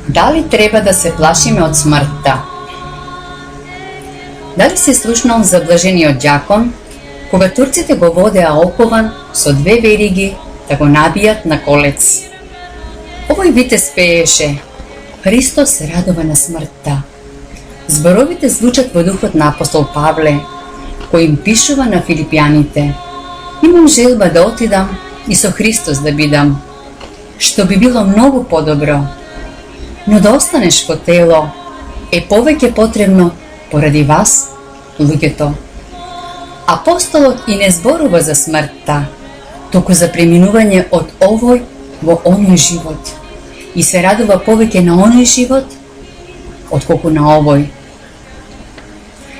Дали треба да се плашиме од смртта? Дали се слушнал за блажениот ѓакон, кога турците го водеа окован со 2 вериги да го набијат на колец? Овој витез пееше: Христос се радува на смртта. Зборовите звучат во духот на апостол Павле, кој им пишува на филипјаните: Имам желба да отидам и со Христос да бидам, што би било многу подобро. Но да останеш во тело е повеќе потребно поради вас, луѓето. Апостолот и не зборува за смртта, туку за преминување од овој во оној живот и се радува повеќе на оној живот отколку на овој.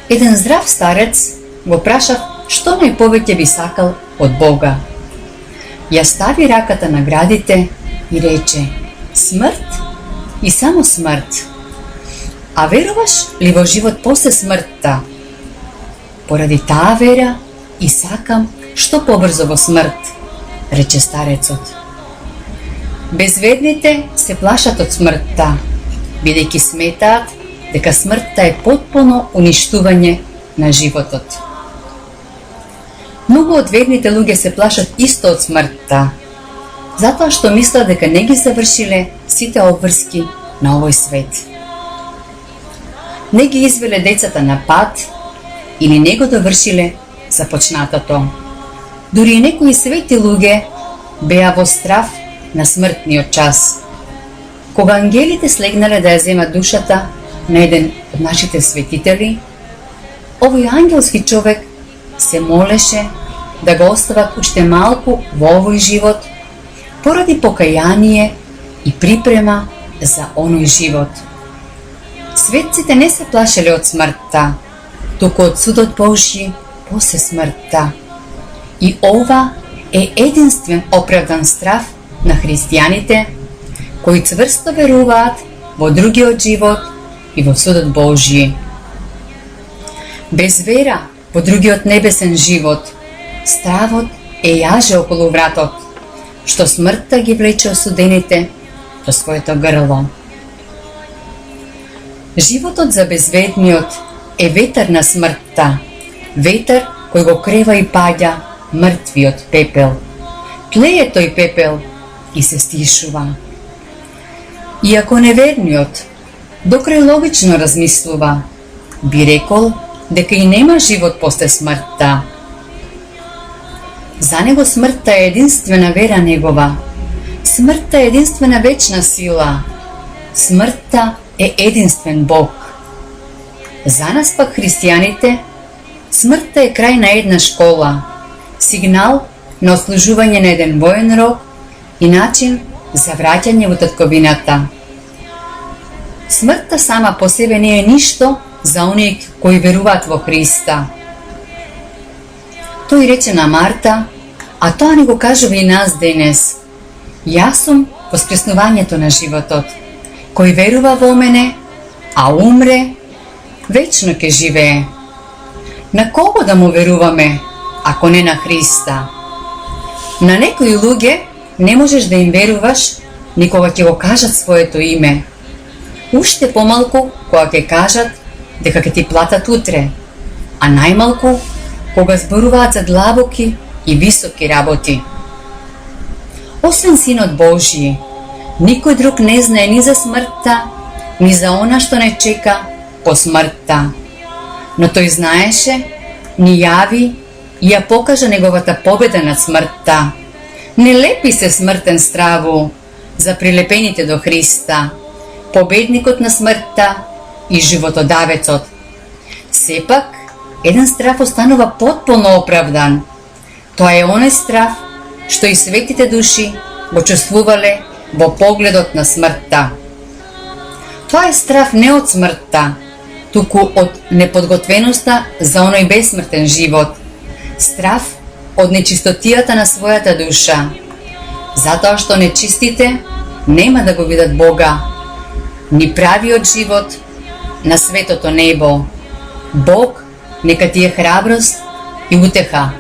Еден здрав старец го прашав што најповеќе би сакал од Бога. Ја стави раката на градите и рече: смрт и само смрт. А веруваш ли во живот после смртта? Поради таа вера и сакам што побрзо во смрт, рече старецот. Безверните се плашат од смртта, бидејќи сметаат дека смртта е потполно уништување на животот. Многу од верните луѓе се плашат исто од смртта, затоа што мислат дека не ги завршиле сите обврски на овој свет. Не ги извеле децата на пат или не го довршиле започнатото. Дури и некои свети луѓе беа во страв на смртниот час. Кога ангелите слегнале да ја земат душата на еден од нашите светители, овој ангелски човек се молеше да го остават уште малку во овој живот поради покаяние и припрема за оној живот. Светците не се плашеле од смртта, туку од судот Божји после смртта. И ова е единствен оправдан страв на христијаните кои цврсто веруваат во другиот живот и во судот Божји. Без вера во другиот небесен живот, стравот е јаже околу вратот, што смртта ги влече осудените до своето грло. Животот за безверниот е ветер на смртта, ветер кој го крева и паѓа мртвиот пепел. Тлее тој пепел и се стишува. Иако неверниот докрај логично размислува, би рекол дека и нема живот после смртта. За него смртта е единствена вера негова. Смртта е единствена вечна сила. Смртта е единствен Бог. За нас пак христијаните, смртта е крај на една школа, сигнал на отслужување на еден воен рок и начин за враќање во татковината. Смртта сама по себе не е ништо за оние кои веруваат во Христа. Тој рече на Марта, а тоа не го кажува и нас денес: Јас сум воскреснувањето на животот. Кој верува во мене, а умре, вечно ќе живее. На кого да му веруваме, ако не на Христа? На некои луѓе не можеш да им веруваш ни кога ќе го кажат своето име. Уште помалку кога ќе кажат дека ќе ти платат утре, а најмалку кога зборуваат за длабоки и високи работи. Освен Синот Божји, никој друг не знае ни за смртта, ни за она што не чека по смртта. Но тој знаеше, ни јави и ја покажа неговата победа над смртта. Не лепи се смртен страву за прилепените до Христа, победникот на смртта и животодавецот. Сепак, еден страв останува потполно оправдан. Тоа е оној страв што и светите души го чувствувале во погледот на смртта. Тоа е страв не од смртта, туку од неподготвеноста за оној бесмртен живот. Страв од нечистотијата на својата душа, затоа што нечистите нема да го видат Бога, ни правиот живот на светото небо. Бог нека ти е храброст и утеха